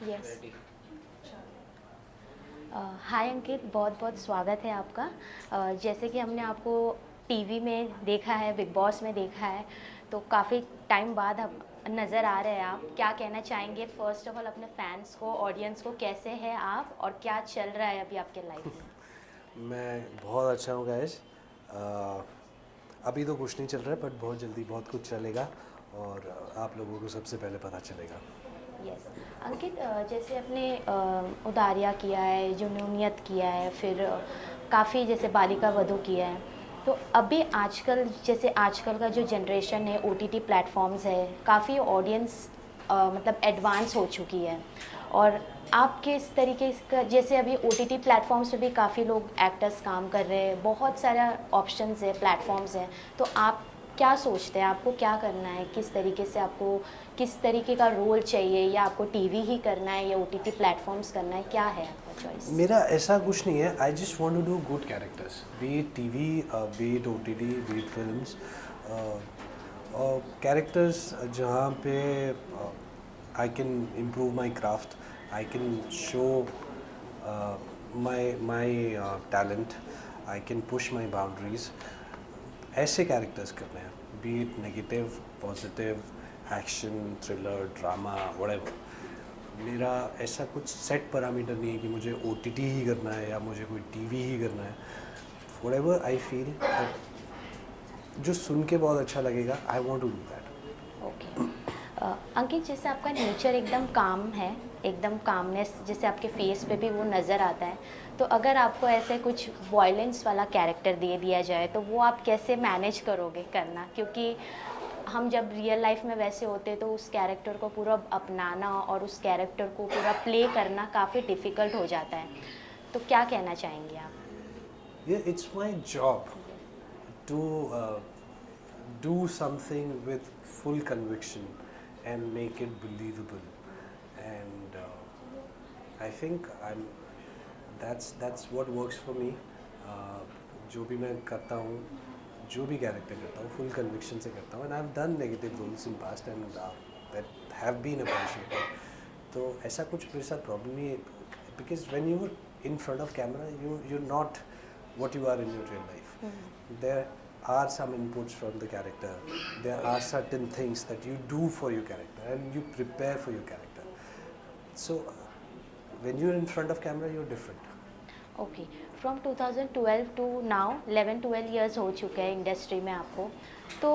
Yes. Ready. हाय अंकित, बहुत बहुत स्वागत है आपका। जैसे कि हमने आपको टीवी में देखा है, बिग बॉस में देखा है, तो काफ़ी टाइम बाद अब नज़र आ रहे हैं आप। क्या कहना चाहेंगे फ़र्स्ट ऑफ ऑल अपने फैंस को, ऑडियंस को, कैसे हैं आप और क्या चल रहा है अभी आपके लाइफ में? मैं बहुत अच्छा हूँ गाइस। अभी तो कुछ नहीं चल रहा है बट बहुत जल्दी बहुत कुछ चलेगा और आप लोगों को सबसे पहले पता चलेगा। यस। अंकित, जैसे अपने उदारिया किया है, जुनूनियत किया है, फिर काफ़ी जैसे बालिका वधू किया है, तो अभी आजकल जैसे आजकल का जो जनरेशन है, ओटीटी प्लेटफॉर्म्स है, काफ़ी ऑडियंस मतलब एडवांस हो चुकी है। और आप किस तरीके का, जैसे अभी ओटीटी प्लेटफॉर्म्स पे भी काफ़ी लोग एक्टर्स काम कर रहे हैं, बहुत सारा ऑप्शंस है, प्लेटफॉर्म्स हैं, तो आप क्या सोचते हैं, आपको क्या करना है, किस तरीके से आपको, किस तरीके का रोल चाहिए, या आपको टीवी ही करना है या ओटीटी प्लेटफॉर्म्स करना है, क्या है आपका चॉइस? मेरा ऐसा कुछ नहीं है। I just want to do good characters, be it TV, be it OTT, be it films. और कैरेक्टर्स जहाँ पे I can improve my craft, I can show my talent, I can push my boundaries, ऐसे characters करने हैं। Be it negative, positive, action, thriller, drama, whatever. मेरा ऐसा कुछ set parameter नहीं है कि मुझे ओटीटी ही करना है या मुझे कोई टीवी ही करना है। व्हाटएवर आई फील जो सुन के बहुत अच्छा लगेगा, I want to do that. Okay. Ankit, जैसे आपका नेचर एकदम काम है, एकदम कामनेस जैसे आपके फेस पे भी वो नज़र आता है, तो अगर आपको ऐसे कुछ वॉयलेंस वाला कैरेक्टर दे दिया जाए तो वो आप कैसे मैनेज करोगे करना? क्योंकि हम जब रियल लाइफ में वैसे होते तो उस कैरेक्टर को पूरा अपनाना और उस कैरेक्टर को पूरा प्ले करना काफ़ी डिफ़िकल्ट हो जाता है, तो क्या कहना चाहेंगे आप? ये it's my job to do something with full conviction and make it believable. And I think that's what works for me. जो भी मैं करता हूँ, जो भी कैरेक्टर करता हूँ, फुल कन्विक्शन से करता हूँ। And I have done negative roles in past and that have been appreciated. तो ऐसा कुछ मेरे साथ प्रॉब्लम नहीं है, because when you in front of camera you're not what you are in your real life. There are some inputs from the character. There are certain things that you do for your character and you prepare for your character. So when you're in front of camera, you're different. Okay. From 2012 to now 11-12 years हो चुके हैं industry में आपको, तो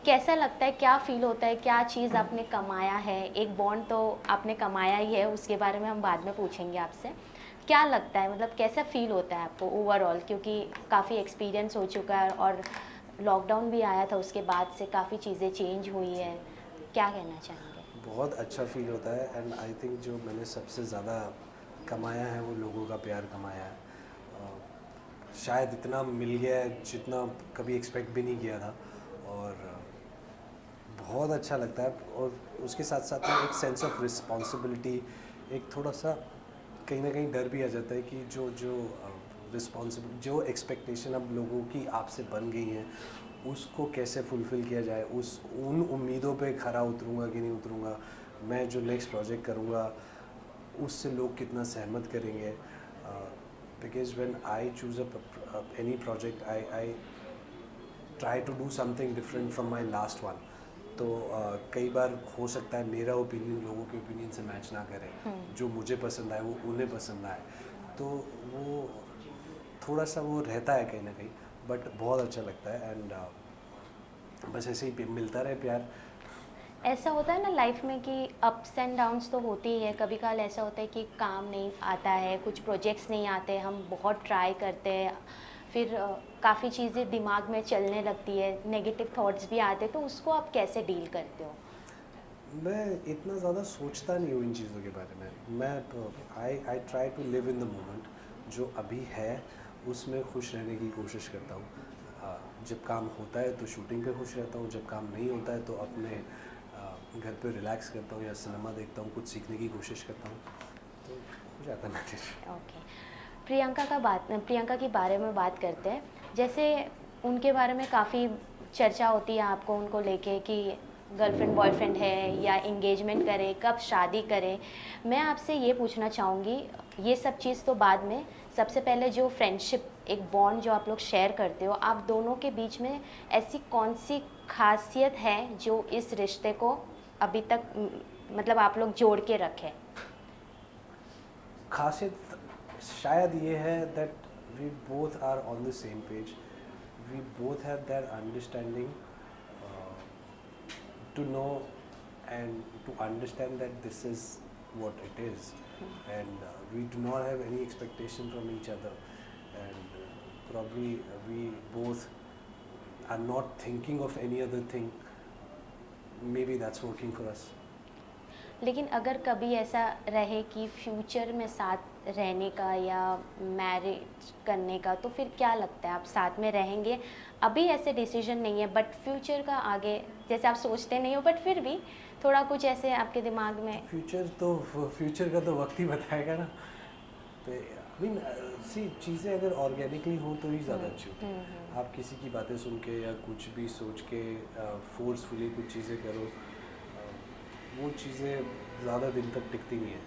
कैसा लगता है, क्या फील होता है, क्या चीज़ आपने कमाया है? एक बॉन्ड तो आपने कमाया ही है, उसके बारे में हम बाद में पूछेंगे आपसे। क्या लगता है, मतलब कैसा फील होता है आपको ओवरऑल, क्योंकि काफ़ी एक्सपीरियंस हो चुका है और लॉकडाउन भी आया था, उसके बाद से काफ़ी चीज़ें चेंज हुई है, क्या कहना चाहेंगे? बहुत अच्छा फील होता है एंड आई थिंक जो मैंने सबसे ज़्यादा कमाया है वो लोगों का प्यार कमाया है। शायद इतना मिल गया है जितना कभी एक्सपेक्ट भी नहीं किया था। और बहुत अच्छा लगता है। और उसके साथ साथ में एक सेंस ऑफ रिस्पॉन्सिबिलिटी, एक थोड़ा सा कहीं ना कहीं डर भी आ जाता है कि जो जो रिस्पॉन्सिबिल जो एक्सपेक्टेशन अब लोगों की आपसे बन गई हैं उसको कैसे फुलफ़िल किया जाए, उस उन उम्मीदों पे खरा उतरूँगा कि नहीं उतरूँगा, मैं जो नेक्स्ट प्रोजेक्ट करूँगा उससे लोग कितना सहमत करेंगे। Because when I choose any project I try to do something different from my last one. तो कई बार हो सकता है मेरा ओपिनियन लोगों के ओपिनियन से मैच ना करे, जो मुझे पसंद आए वो उन्हें पसंद आए, तो वो थोड़ा सा वो रहता है कहीं ना कहीं। बट बहुत अच्छा लगता है एंड बस ऐसे ही मिलता रहे प्यार। ऐसा होता है ना लाइफ में कि अप्स एंड डाउन्स तो होते ही है, कभी कभार ऐसा होता है कि काम नहीं आता है, कुछ प्रोजेक्ट्स नहीं आते, हम बहुत ट्राई करते हैं, फिर काफ़ी चीज़ें दिमाग में चलने लगती है, नेगेटिव थॉट्स भी आते हैं, तो उसको आप कैसे डील करते हो? मैं इतना ज़्यादा सोचता नहीं हूँ इन चीज़ों के बारे में। मैं I try to live in the moment, जो अभी है उसमें खुश रहने की कोशिश करता हूँ। जब काम होता है तो शूटिंग पे खुश रहता हूँ, जब काम नहीं होता है तो अपने घर पे रिलैक्स करता हूँ या सिनेमा देखता हूँ, कुछ सीखने की कोशिश करता हूँ, तो हो जाता है मैनेज। ओके। प्रियंका के बारे में बात करते हैं। जैसे उनके बारे में काफ़ी चर्चा होती है आपको उनको लेके कि गर्लफ्रेंड बॉयफ्रेंड है या इंगेजमेंट करे, कब शादी करे। मैं आपसे ये पूछना चाहूँगी, ये सब चीज़ तो बाद में, सबसे पहले जो फ्रेंडशिप, एक बॉन्ड जो आप लोग शेयर करते हो, आप दोनों के बीच में ऐसी कौन सी खासियत है जो इस रिश्ते को अभी तक मतलब आप लोग जोड़ के रखें? खासियत शायद ये है that we both are on the same page, we both have that understanding to know and to understand that this is what it is, and we do not have any expectation from each other, and probably we both are not thinking of any other thing. Maybe that's working for us. लेकिन अगर कभी ऐसा रहे कि future में साथ रहने का या मैरिज करने का, तो फिर क्या लगता है, आप साथ में रहेंगे? अभी ऐसे डिसीजन नहीं है, बट फ्यूचर का आगे जैसे आप सोचते नहीं हो, बट फिर भी थोड़ा कुछ ऐसे आपके दिमाग में? फ्यूचर का तो वक्त ही बताएगा ना। तो आई मीन सी चीज़ें अगर ऑर्गेनिकली हो तो ही ज़्यादा अच्छी होती है। आप किसी की बातें सुन के या कुछ भी सोच के फोर्सफुली कुछ चीज़ें करो, वो चीज़ें ज़्यादा दिन तक टिकती नहीं है।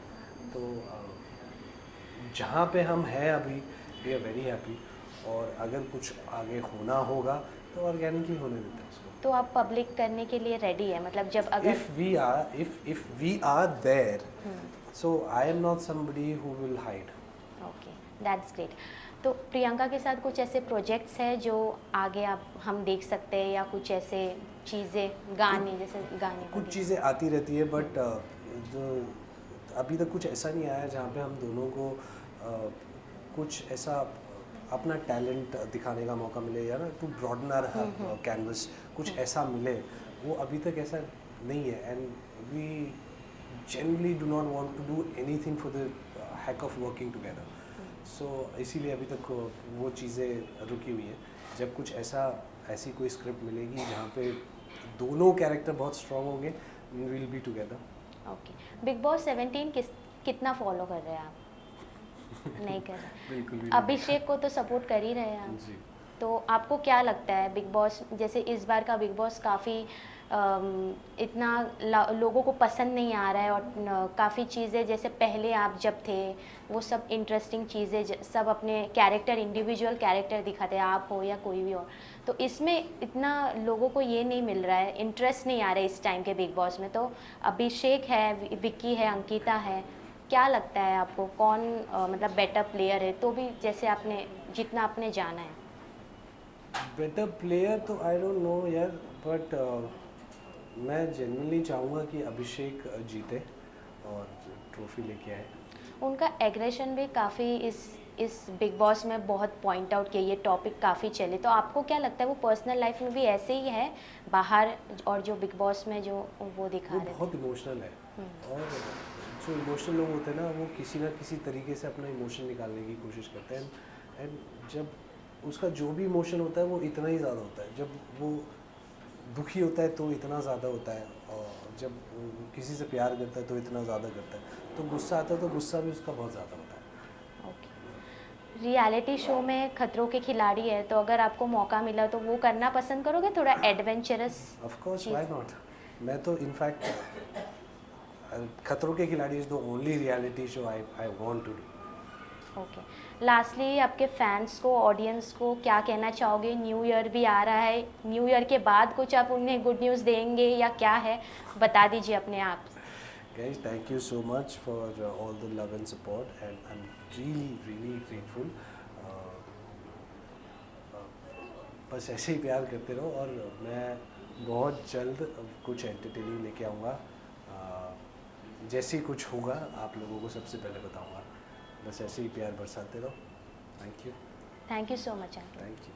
तो जहाँ पे हम हैं अभी, वी आर वेरी हैप्पी, और अगर कुछ आगे होना होगा तो ऑर्गेनिकली होने देते हैं उसको। तो आप पब्लिक करने के लिए रेडी है, मतलब जब अगर if we are there, so I am not somebody who will hide. Okay, that's great. तो प्रियंका के साथ कुछ ऐसे प्रोजेक्ट्स हैं जो आगे आप हम देख सकते हैं, या कुछ ऐसे चीज़ें, गाने, जैसे गाने कुछ चीज़ें आती रहती है, बट जो अभी तक कुछ ऐसा नहीं आया जहाँ पे हम दोनों को कुछ ऐसा अपना टैलेंट दिखाने का मौका मिले, या ना टू ब्रॉडन आवर कैनवस, कुछ ऐसा मिले, वो अभी तक ऐसा नहीं है। And we generally do not want to do anything for the heck of working together. So इसीलिए अभी तक वो चीज़ें रुकी हुई हैं। जब कुछ ऐसी कोई स्क्रिप्ट मिलेगी जहाँ पे दोनों कैरेक्टर बहुत स्ट्रॉन्ग होंगे, we will be together. Okay. Bigg Boss 17 कितना फॉलो कर रहे हैं आप? नहीं कर रहे? बिल्कुल भी अभिषेक को तो सपोर्ट कर ही रहे हैं आप। जी। तो आपको क्या लगता है बिग बॉस, जैसे इस बार का बिग बॉस काफ़ी इतना लोगों को पसंद नहीं आ रहा है, और काफ़ी चीज़ें जैसे पहले आप जब थे वो सब इंटरेस्टिंग चीज़ें सब अपने कैरेक्टर, इंडिविजुअल कैरेक्टर दिखाते हैं, आप हो या कोई भी और, तो इसमें इतना लोगों को ये नहीं मिल रहा है, इंटरेस्ट नहीं आ रहा है इस टाइम के बिग बॉस में। तो अभिषेक है, विक्की है, अंकिता है, क्या लगता है आपको कौन मतलब बेटर प्लेयर है? तो भी जैसे आपने जितना आपने जाना है। बेटर प्लेयर तो आई डोंट नो यार, बट मैं जेन्युइनली चाहूँगा कि अभिषेक जीते और ट्रॉफी लेके आए। उनका एग्रेशन भी काफ़ी इस बिग बॉस में बहुत पॉइंट आउट किया, ये टॉपिक काफ़ी चले। तो आपको क्या लगता है वो पर्सनल लाइफ में भी ऐसे ही है बाहर, और जो बिग बॉस में जो वो दिखा रहे थे? बहुत इमोशनल है, और जो इमोशनल लोग होते हैं ना, वो किसी ना किसी तरीके से अपना इमोशन निकालने की कोशिश करते हैं। एंड जब उसका जो भी इमोशन होता है वो इतना ही ज़्यादा होता है। जब वो दुखी होता है तो इतना ज़्यादा होता है, और जब वो किसी से प्यार करता है तो इतना ज़्यादा करता है। तो गुस्सा आता है तो गुस्सा भी उसका बहुत ज़्यादा होता है। ओके। रियलिटी शो में खतरों के खिलाड़ी है, तो अगर आपको मौका मिला तो वो करना पसंद करोगे, थोड़ा adventurous? Of course, why not. मैं तो in fact Khatron Ke Khiladi is the only reality show I want to do. Okay. Lastly आपके फैंस को, ऑडियंस को क्या कहना चाहोगे? न्यू ईयर भी आ रहा है, न्यू ईयर के बाद कुछ आप उन्हें गुड न्यूज़ देंगे या क्या है, बता दीजिए अपने आप। Guys, thank you so much for all the love and support, and I'm really grateful. बस ऐसे ही प्यार करते रहो, और मैं बहुत जल्द कुछ एंटरटेनिंग लेके आऊँगा। जैसे ही कुछ होगा आप लोगों को सबसे पहले बताऊँगा। बस ऐसे ही प्यार बरसाते रहो। Thank you so much uncle. Thank you.